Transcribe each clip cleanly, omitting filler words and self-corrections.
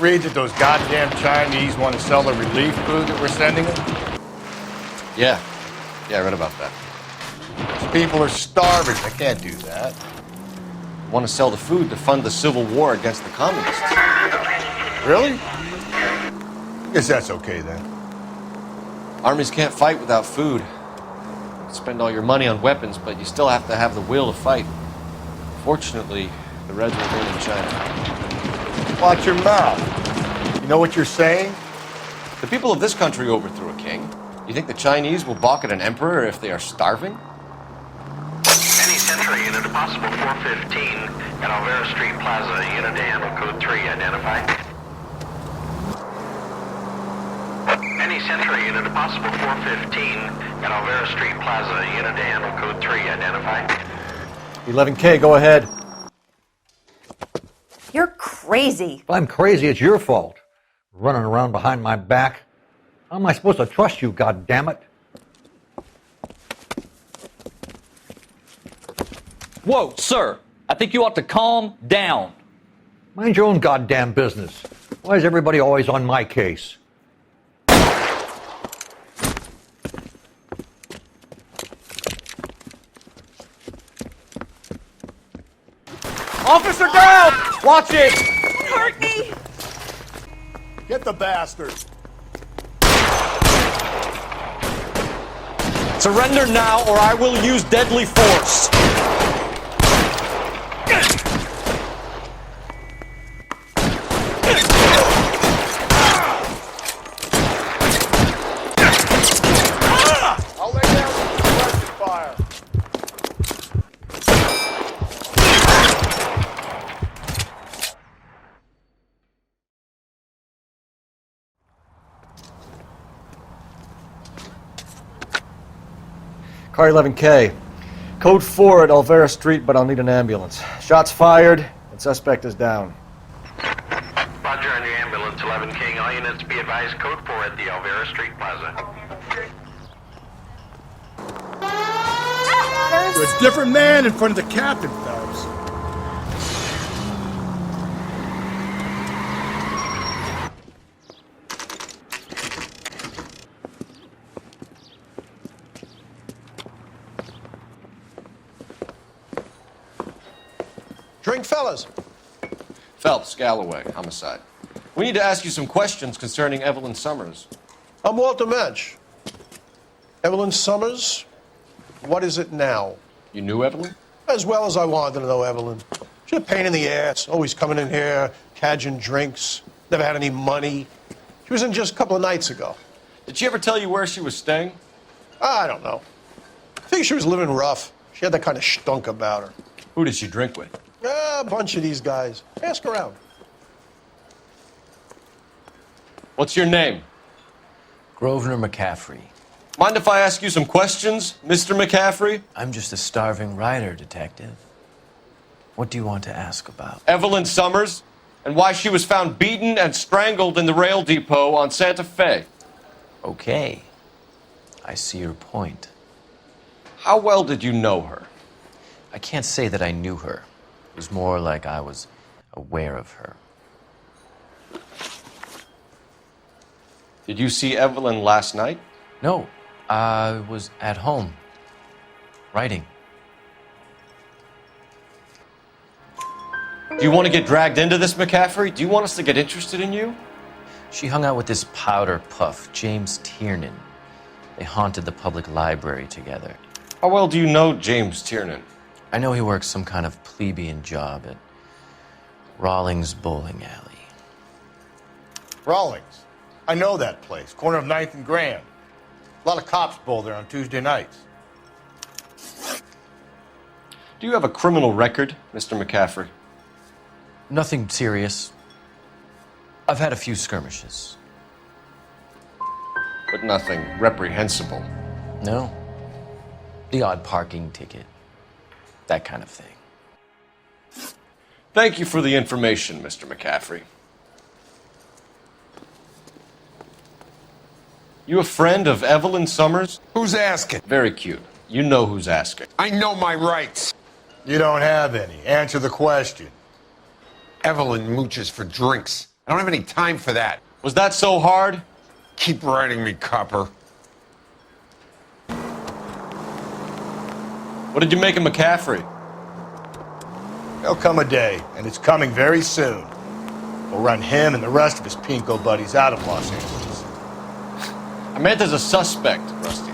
Read that those goddamn Chinese want to sell the relief food that we're sending them? Yeah, I read about that. These people are starving. They can't do that. They want to sell the food to fund the civil war against the communists. Really? Guess that's okay then. Armies can't fight without food. You spend all your money on weapons, but you still have to have the will to fight. Fortunately, the Reds will win in China. Watch your mouth. You know what you're saying? The people of this country overthrew a king. You think the Chinese will balk at an emperor if they are starving? Any Century unit, possible 415 at Alvera Street Plaza, unit to handle code 3, identify. Any Century unit, possible 415 at Alvera Street Plaza, unit to handle code 3, identify. 11K, go ahead. You're crazy. If I'm crazy, it's your fault. Running around behind my back. How am I supposed to trust you, goddammit? Whoa, sir. I think you ought to calm down. Mind your own goddamn business. Why is everybody always on my case? Officer down! Watch it! Don't hurt me! Get the bastard. Surrender now or I will use deadly force. I'll lay down with the fire. Car 11K. Code 4 at Alvera Street, but I'll need an ambulance. Shots fired, and suspect is down. Roger on your ambulance, 11 King. All units be advised, code 4 at the Alvera Street Plaza. You're a different man in front of the captain, Phelps. Drink, fellas. Phelps, Galloway, homicide. We need to ask you some questions concerning Evelyn Summers. I'm Walter Mensch. Evelyn Summers, what is it now? You knew Evelyn? As well as I wanted to know Evelyn. She's a pain in the ass, always coming in here, cadging drinks, never had any money. She was in just a couple of nights ago. Did she ever tell you where she was staying? I don't know. I think she was living rough. She had that kind of stunk about her. Who did she drink with? A bunch of these guys. Ask around. What's your name? Grosvenor McCaffrey. Mind if I ask you some questions, Mr. McCaffrey? I'm just a starving writer, detective. What do you want to ask about? Evelyn Summers, and why she was found beaten and strangled in the rail depot on Santa Fe. Okay. I see your point. How well did you know her? I can't say that I knew her. It was more like I was aware of her. Did you see Evelyn last night? No, I was at home, writing. Do you want to get dragged into this, McCaffrey? Do you want us to get interested in you? She hung out with this powder puff, James Tiernan. They haunted the public library together. How well do you know James Tiernan? I know he works some kind of plebeian job at Rawlings Bowling Alley. Rawlings. I know that place. Corner of 9th and Grand. A lot of cops bowl there on Tuesday nights. Do you have a criminal record, Mr. McCaffrey? Nothing serious. I've had a few skirmishes. But nothing reprehensible. No. The odd parking ticket. That kind of thing. Thank you for the information, Mr. McCaffrey. You a friend of Evelyn Summers? Who's asking? Very cute. You know who's asking. I know my rights. You don't have any. Answer the question. Evelyn mooches for drinks. I don't have any time for that. Was that so hard? Keep writing me, copper. What did you make of McCaffrey? There'll come a day, and it's coming very soon. We'll run him and the rest of his pinko buddies out of Los Angeles. I meant as a suspect, Rusty.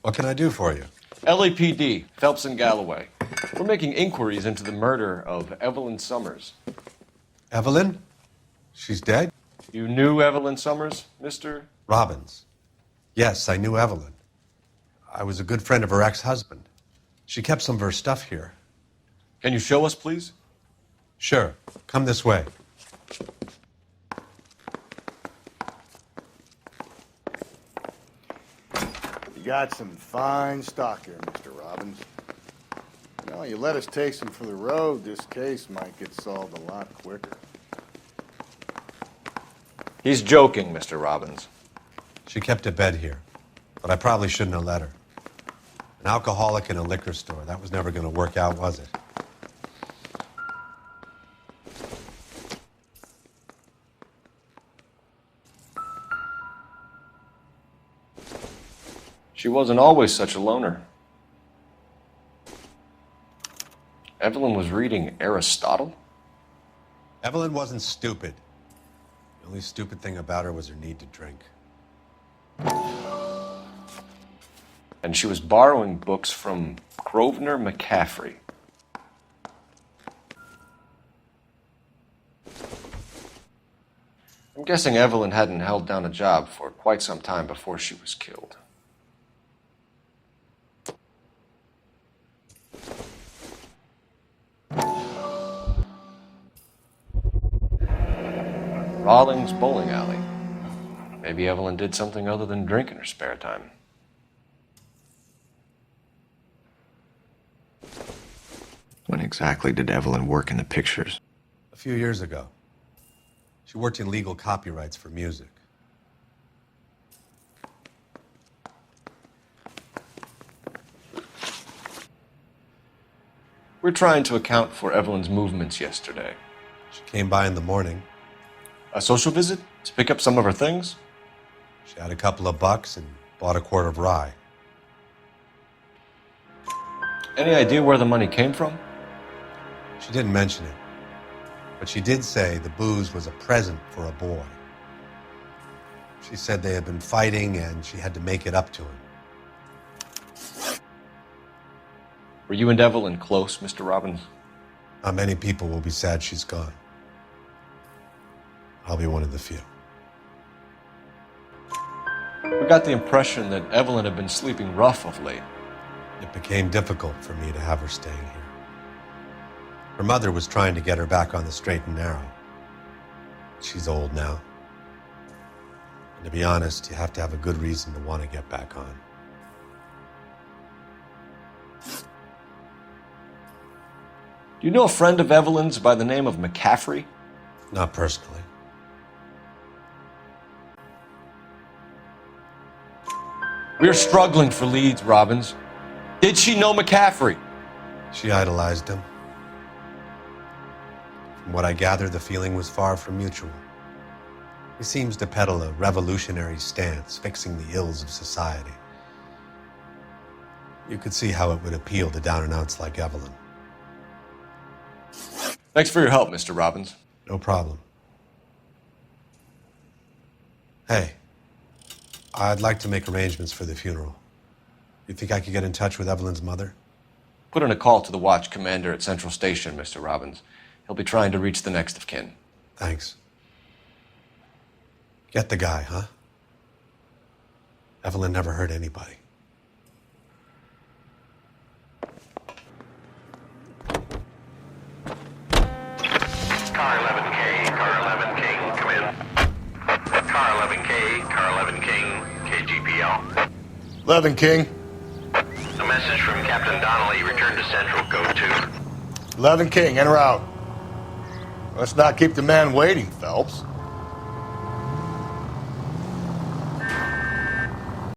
What can I do for you? LAPD, Phelps and Galloway. We're making inquiries into the murder of Evelyn Summers. Evelyn? She's dead? You knew Evelyn Summers, Mr. Robbins. Yes, I knew Evelyn. I was a good friend of her ex-husband. She kept some of her stuff here. Can you show us, please? Sure. Come this way. You got some fine stock here, Mr. Robbins. You know, you let us take some for the road, this case might get solved a lot quicker. He's joking, Mr. Robbins. She kept a bed here, but I probably shouldn't have let her. An alcoholic in a liquor store. That was never going to work out, was it? She wasn't always such a loner. Evelyn was reading Aristotle? Evelyn wasn't stupid. The only stupid thing about her was her need to drink. And she was borrowing books from Grosvenor McCaffrey. I'm guessing Evelyn hadn't held down a job for quite some time before she was killed. Rawlings Bowling Alley. Maybe Evelyn did something other than drink in her spare time. When exactly did Evelyn work in the pictures? A few years ago. She worked in legal copyrights for music. We're trying to account for Evelyn's movements yesterday. She came by in the morning. A social visit? To pick up some of her things? She had a couple of bucks and bought a quart of rye. Any idea where the money came from? She didn't mention it, but she did say the booze was a present for a boy. She said they had been fighting and she had to make it up to him. Were you and Evelyn close, Mr. Robbins? Not many people will be sad she's gone. I'll be one of the few. We got the impression that Evelyn had been sleeping rough of late. It became difficult for me to have her staying here. Her mother was trying to get her back on the straight and narrow. She's old now. And to be honest, you have to have a good reason to want to get back on. Do you know a friend of Evelyn's by the name of McCaffrey? Not personally. We're struggling for leads, Robbins. Did she know McCaffrey? She idolized him. From what I gather, the feeling was far from mutual. He seems to peddle a revolutionary stance, fixing the ills of society. You could see how it would appeal to down-and-outs like Evelyn. Thanks for your help, Mr. Robbins. No problem. Hey, I'd like to make arrangements for the funeral. You think I could get in touch with Evelyn's mother? Put in a call to the watch commander at Central Station, Mr. Robbins. He'll be trying to reach the next of kin. Thanks. Get the guy, huh? Evelyn never hurt anybody. Car 11K, Car 11 King, come in. Car 11K, Car 11 King, KGPL. 11 King. A message from Captain Donnelly. Return to Central, Code 2. 11 King, enter out. Let's not keep the man waiting, Phelps.